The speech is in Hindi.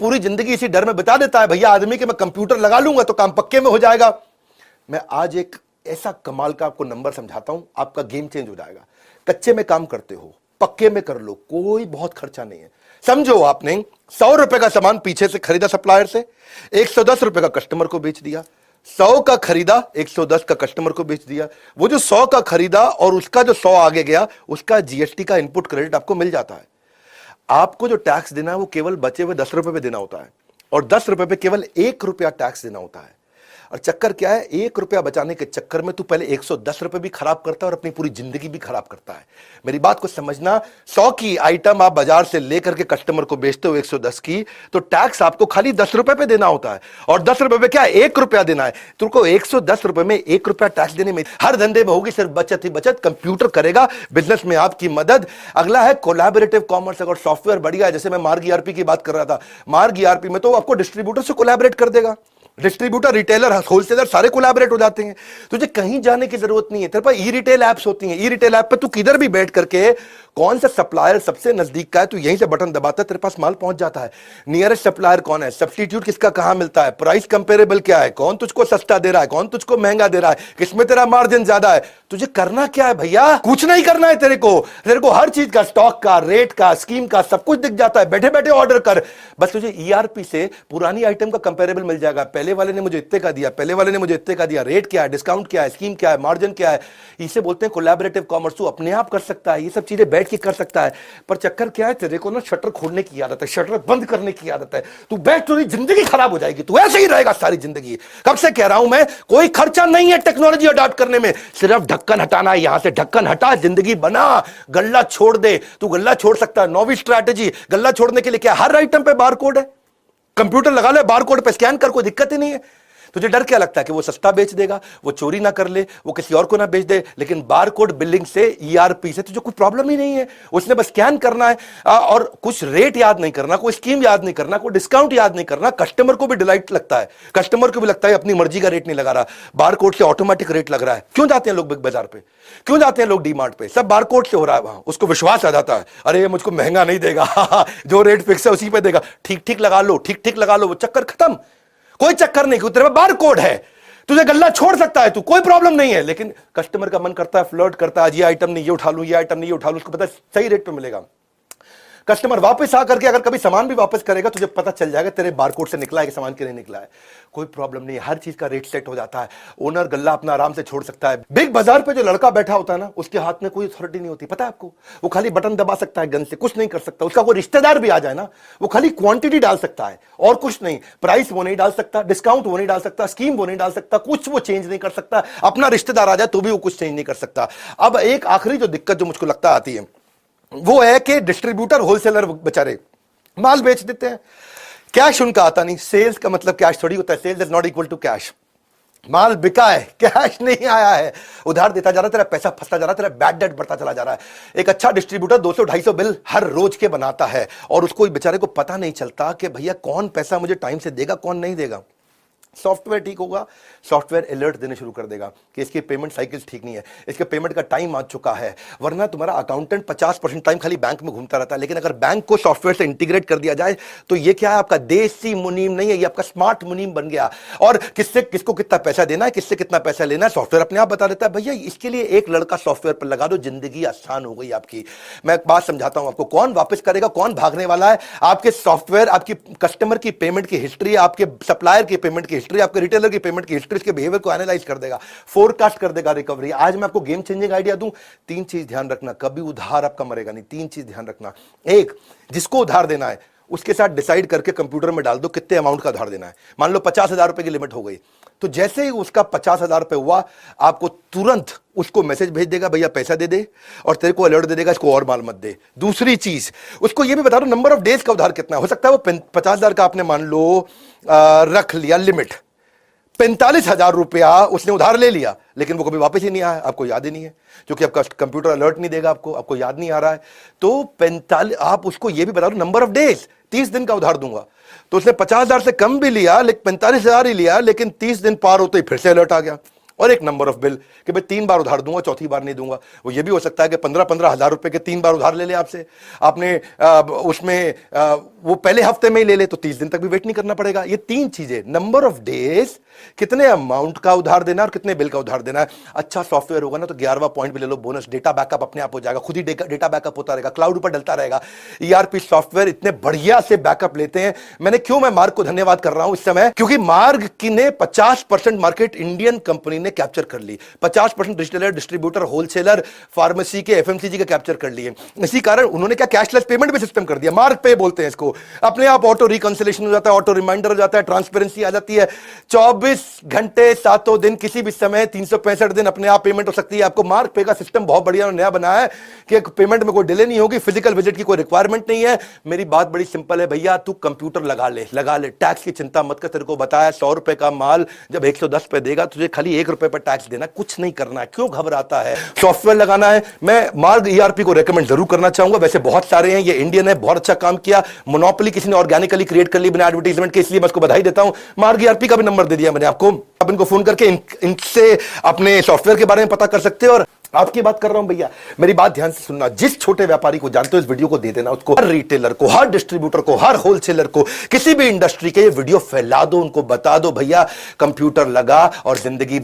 पूरी जिंदगी इसी डर में बिता देता है भैया आदमी कि मैं कंप्यूटर लगा लूंगा तो काम पक्के में हो जाएगा। मैं आज एक ऐसा कमाल का आपको नंबर समझाता हूं, आपका गेम चेंज हो जाएगा। कच्चे में काम करते हो, पक्के में कर लो, कोई बहुत खर्चा नहीं है। समझो आपने 100 रुपए का सामान पीछे से खरीदा सप्लायर से, 110 रुपए का कस्टमर को बेच दिया। 100 का खरीदा, 110 का कस्टमर को बेच दिया। वो जो 100 का खरीदा और उसका जो 100 आगे गया, उसका जीएसटी का इनपुट क्रेडिट आपको मिल जाता है। आपको जो टैक्स देना है वो केवल बचे हुए 10 रुपए पे देना होता है, और 10 रुपए पे केवल 1 रुपया टैक्स देना होता है। और चक्कर क्या है, 1 रुपया बचाने के चक्कर में तू पहले 110 रुपए भी खराब करता है और अपनी पूरी जिंदगी भी खराब करता है। मेरी बात को समझना, 100 की आइटम आप बाजार से लेकर के कस्टमर को बेचते हो 110 की, तो टैक्स आपको खाली 10 रुपए पे देना होता है, और 10 रुपए पे क्या 1 रुपया देना है। तुमको 110 रुपए में 1 रुपया टैक्स देने में हर धंधे में होगी सिर्फ बचत ही बचत। कंप्यूटर करेगा बिजनेस में आपकी मदद। अगला है कोलैबोरेटिव कॉमर्स। अगर सॉफ्टवेयर बढ़िया है, जैसे मैं मार्ग ईआरपी की बात कर रहा था, मार्ग ईआरपी में तो आपको डिस्ट्रीब्यूटर से कोलैबोरेट कर देगा। डिस्ट्रीब्यूटर, रिटेलर, होलसेलर सारे कोलैबोरेट हो जाते हैं। तुझे कहीं जाने की जरूरत नहीं है। तेरे पास ई रिटेल एप्स होती हैं। ई रिटेल ऐप पे तू किधर भी बैठ करके कौन सा सप्लायर सबसे नजदीक का है, तू यहीं से बटन दबाता है, तेरे पास माल पहुंच जाता है। नियरेस्ट सप्लायर कौन है, सब्स्टिट्यूट किसका कहां मिलता है, प्राइस कंपेरेबल क्या है, कौन तुझको सस्ता दे रहा है, कौन तुझको महंगा दे रहा है, किसमें तेरा मार्जिन ज्यादा है। तुझे करना क्या है भैया, कुछ नहीं करना है। तेरे को हर चीज का, स्टॉक का, रेट का, स्कीम का सब कुछ दिख जाता है। बैठे बैठे ऑर्डर कर। बस तुझे ईआरपी से पुरानी आइटम का कंपेरेबल मिल जाएगा। पहले वाले ने मुझे इतने का दिया, पहले वाले ने मुझे इतने का दिया, रेट क्या है, डिस्काउंट क्या है, स्कीम क्या है, मार्जिन क्या है। इसे बोलते हैं कोलैबोरेटिव कॉमर्स। तू अपने आप कर सकता है, ये सब चीजें बैठ के कर सकता है। पर चक्कर क्या है, तेरे को ना शटर खोलने की आदत है, शटर बंद करने की आदत है। तू बैठ, तेरी जिंदगी खराब हो जाएगी। तू ऐसे ही रहेगा सारी जिंदगी। कब से कह रहा हूं मैं, कोई खर्चा नहीं है टेक्नोलॉजी अडॉप्ट करने में, सिर्फ ढक्कन हटाना है। यहां से ढक्कन हटा, जिंदगी बना। गल्ला छोड़ दे। तू गल्ला छोड़ सकता है। नौवीं स्ट्रैटेजी, गल्ला छोड़ने के लिए क्या, हर आइटम पे बारकोड है। कंप्यूटर लगा ले, बारकोड पे स्कैन कर, कोई दिक्कत ही नहीं है। तुझे डर क्या लगता है कि वो सस्ता बेच देगा, वो चोरी ना कर ले, वो किसी और को ना बेच दे। लेकिन बारकोड बिलिंग से, ईआरपी से तुझे कोई प्रॉब्लम ही नहीं है। उसने बस स्कैन करना है, और कुछ रेट याद नहीं करना, कोई स्कीम याद नहीं करना, कोई डिस्काउंट याद नहीं करना। कस्टमर को भी डिलाइट लगता है, कस्टमर को भी लगता है अपनी मर्जी का रेट नहीं लगा रहा, बारकोड से ऑटोमेटिक रेट लग रहा है। क्यों जाते हैं लोग बिग बाजार पे, क्यों जाते हैं लोग डीमार्ट पे, सब बारकोड से हो रहा है। वहां उसको विश्वास आ जाता है, अरे ये मुझको महंगा नहीं देगा, जो रेट फिक्स है उसी पे देगा, ठीक ठीक लगा लो, ठीक ठीक लगा लो। वो चक्कर खत्म, कोई चक्कर नहीं, तेरे पास बारकोड है। तुझे गल्ला छोड़ सकता है तू, कोई प्रॉब्लम नहीं है। लेकिन कस्टमर का मन करता है, फ्लर्ट करता है, ये आइटम नहीं, ये उठा लूं, ये आइटम नहीं, ये उठा लूं। उसको पता है सही रेट पे मिलेगा। कस्टमर वापस आकर के अगर कभी सामान भी वापस करेगा, तुझे पता चल जाएगा तेरे बारकोड से निकला है कि सामान के नहीं निकला है। कोई प्रॉब्लम नहीं है, हर चीज का रेट सेट हो जाता है। ओनर गल्ला अपना आराम से छोड़ सकता है। बिग बाजार पे जो लड़का बैठा होता है ना, उसके हाथ में कोई अथॉरिटी नहीं होती, पता है आपको। वो खाली बटन दबा सकता है गन से, कुछ नहीं कर सकता। उसका कोई रिश्तेदार भी आ जाए ना, वो खाली क्वांटिटी डाल सकता है और कुछ नहीं। प्राइस वो नहीं डाल सकता, डिस्काउंट वो नहीं डाल सकता, स्कीम वो नहीं डाल सकता, कुछ वो चेंज नहीं कर सकता। अपना रिश्तेदार आ जाए तो भी वो कुछ चेंज नहीं कर सकता। अब एक आखिरी जो दिक्कत जो मुझको लगता आती है, वो है कि डिस्ट्रीब्यूटर, होलसेलर बेचारे माल बेच देते हैं, कैश उनका आता नहीं। सेल्स का मतलब कैश थोड़ी होता है, sales is not equal to cash. माल बिका है, कैश नहीं आया है, उधार देता जा रहा है, तेरा पैसा फंसता जा रहा है, तेरा बैड डेट बढ़ता चला जा रहा है। एक अच्छा डिस्ट्रीब्यूटर 200-250 बिल हर रोज के बनाता है, और उसको बेचारे को पता नहीं चलता कि भैया कौन पैसा मुझे टाइम से देगा, कौन नहीं देगा। सॉफ्टवेयर ठीक होगा, सॉफ्टवेयर अलर्ट देने शुरू कर देगा कि इसकी पेमेंट साइकिल ठीक नहीं है, इसके पेमेंट का टाइम आ चुका है। वरना तुम्हारा अकाउंटेंट 50% टाइम खाली बैंक में घूमता रहता है। लेकिन अगर बैंक को सॉफ्टवेयर से इंटीग्रेट कर दिया जाए तो ये क्या है, आपका देसी मुनीम नहीं है, ये आपका स्मार्ट मुनीम बन गया। और किससे किसको कितना पैसा देना है, किससे कितना पैसा लेना है, सॉफ्टवेयर अपने आप बता देता है। भैया इसके लिए एक लड़का सॉफ्टवेयर पर लगा दो, जिंदगी आसान हो गई आपकी। मैं एक बात समझाता हूं आपको, कौन वापस करेगा, कौन भागने वाला है। आपके सॉफ्टवेयर आपकी कस्टमर की पेमेंट की हिस्ट्री, आपके सप्लायर की पेमेंट की हिस्ट्री, आपके रिटेलर की पेमेंट की हिस्ट्री, इसके बिहेवियर को एनालाइज कर देगा, फोरकास्ट कर देगा रिकवरी। आज मैं आपको गेम चेंजिंग आइडिया दूं, 3 चीज ध्यान रखना, कभी उधार आपका मरेगा नहीं। 3 चीज ध्यान रखना। एक, जिसको उधार देना है उसके साथ डिसाइड करके कंप्यूटर में डाल दो कितने अमाउंट का उधार देना है। मान लो 50,000 रुपए की लिमिट हो गई, तो जैसे ही उसका 50,000 रुपए हुआ, आपको तुरंत उसको मैसेज भेज देगा, भैया पैसा दे दे, और तेरे को अलर्ट दे देगा इसको और माल मत दे। दूसरी चीज, उसको ये भी बता दो नंबर ऑफ डेज का उधार कितना हो सकता है। वो 50,000 का आपने मान लो रख लिया लिमिट, 45,000 रुपया उसने उधार ले लिया, लेकिन वो कभी वापस ही नहीं आया, आपको याद ही नहीं है, क्योंकि आपका कंप्यूटर अलर्ट नहीं देगा आपको याद नहीं आ रहा है। तो 45, आप उसको ये भी बता दो नंबर ऑफ डेज, 30 दिन का उधार दूंगा। तो उसने 50,000 से कम भी लिया, लेकिन 45,000 ही लिया, लेकिन 30 दिन पार होते ही फिर से अलर्ट आ गया। और एक नंबर ऑफ बिल कि भाई 3 बार उधार दूंगा, चौथी बार नहीं दूंगा। वो ये भी हो सकता है कि 15-15 हजार रुपए के 3 बार उधार ले ले आपसे, आपने उसमें वो पहले हफ्ते में ही ले ले तो 30 दिन तक भी वेट नहीं करना पड़ेगा। ये 3 चीजें, नंबर ऑफ डेज, कितने अमाउंट का उधार देना और कितने बिल का उधार देना है। अच्छा सॉफ्टवेयर होगा ना तो 11वां पॉइंट भी ले लो, बोनस, डेटा बैकअप अपने आप हो जाएगा, खुद ही डेटा बैकअप होता रहेगा, क्लाउड ऊपर डलता रहेगा। ईआरपी सॉफ्टवेयर इतने बढ़िया से बैकअप लेते हैं। मैं मार्ग को धन्यवाद कर रहा हूं इस समय, क्योंकि मार्ग की ने 50% मार्केट इंडियन कंपनी ने कैप्चर कर ली। 50% रिटेलर, डिस्ट्रीब्यूटर, होलसेलर, फार्मेसी के, एफएमसीजी के कैप्चर कर लिए। इसी कारण उन्होंने क्या कैशलेस पेमेंट भी सिस्टम कर दिया, मार्ग पे बोलते हैं इसको। अपने आप ऑटो रिकंसिलेशन हो जाता है, ऑटो रिमाइंडर हो जाता है, ट्रांसपेरेंसी आ जाती है। 24 घंटे 7 दिन किसी भी समय 365 दिन अपने आप पेमेंट हो सकती है। आपको मार्ग पे का सिस्टम बहुत बढ़िया और नया बनाया है कि पेमेंट में कोई डिले नहीं होगी, फिजिकल विजिट की कोई रिक्वायरमेंट नहीं है। मेरी बात बड़ी सिंपल है भैया, तू कंप्यूटर लगा ले, टैक्स की चिंता मत कर। तेरे को बताया 100 रुपए का माल जब 110 पे देगा तुझे खाली 1 रुपए पर टैक्स देना, कुछ नहीं करना है। क्यों घबराता है? सॉफ्टवेयर लगाना है। मैं मार्ग ईआरपी को रेकमेंड जरूर करना चाहूंगा, वैसे बहुत सारे हैं, ये इंडियन है, बहुत अच्छा काम किया। मोनोपोली किसी ने ऑर्गेनिकली क्रिएट कर ली बिना एडवर्टाइजमेंट के, इसलिए मैं उसको बधाई देता हूं। मार्ग ईआरपी का भी नंबर दे दिया मैंने आपको, आप इनको फोन करके इनसे अपने सॉफ्टवेयर के बारे में पता कर सकते हो। और आपकी बात कर रहा हूं भैया, मेरी बात ध्यान से सुनना। जिस छोटे व्यापारी को जानते हो इस वीडियो को दे देना, उसको, हर रिटेलर को, हर डिस्ट्रीब्यूटर को, हर होलसेलर को, किसी भी इंडस्ट्री के ये वीडियो फैला दो, उनको बता दो भैया कंप्यूटर लगा और जिंदगी